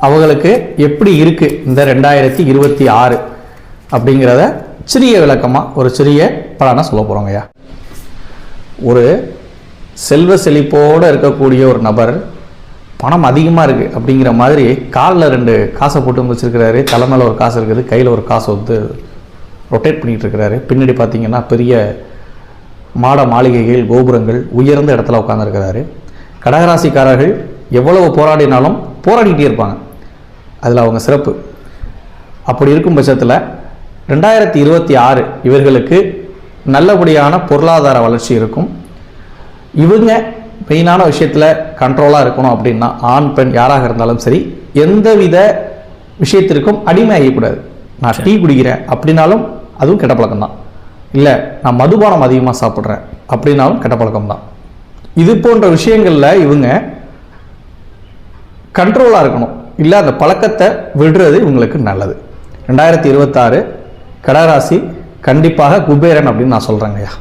அவங்களுக்கு எப்படி இருக்குது இந்த 2026 அப்படிங்கிறத சிறிய விளக்கமாக ஒரு சிறிய பலனை சொல்ல போகிறோங்கய்யா. ஒரு செல்வ செழிப்போடு இருக்கக்கூடிய ஒரு நபர் பணம் அதிகமாக இருக்குது அப்படிங்கிற மாதிரி காலில் 2 காசை போட்டு வச்சுருக்கிறாரு, தலைமையில் ஒரு காசு இருக்குது, கையில் ஒரு காசு வந்து ரொட்டேட் பண்ணிகிட்டு இருக்கிறாரு. பின்னாடி பார்த்திங்கன்னா பெரிய மாளிகைகள், கோபுரங்கள், உயர்ந்த இடத்துல உட்காந்துருக்கிறாரு. கடகராசிக்காரர்கள் எவ்வளவு போராடினாலும் போராடிக்கிட்டே இருப்பாங்க, அதில் அவங்க சிறப்பு. அப்படி இருக்கும் பட்சத்தில் 2026 இவர்களுக்கு நல்லபடியான பொருளாதார வளர்ச்சி இருக்கும். இவங்க மெயினான விஷயத்தில் கண்ட்ரோலாக இருக்கணும் அப்படின்னா ஆண் பெண் யாராக இருந்தாலும் சரி எந்தவித விஷயத்திற்கும் அடிமை ஆகக்கூடாது. நான் டீ குடிக்கிறேன் அப்படின்னாலும் அதுவும் கெட்ட பழக்கம் தான். இல்லை நான் மதுபானம் அதிகமாக சாப்பிட்றேன் அப்படின்னாலும் கெட்ட பழக்கம் தான். இது போன்ற விஷயங்களில் இவங்க கண்ட்ரோலாக இருக்கணும், இல்லை அந்த பழக்கத்தை விடுறது இவங்களுக்கு நல்லது. 2026 கடகராசி கண்டிப்பாக குபேரன் அப்படின்னு நான் சொல்கிறேங்கய்யா.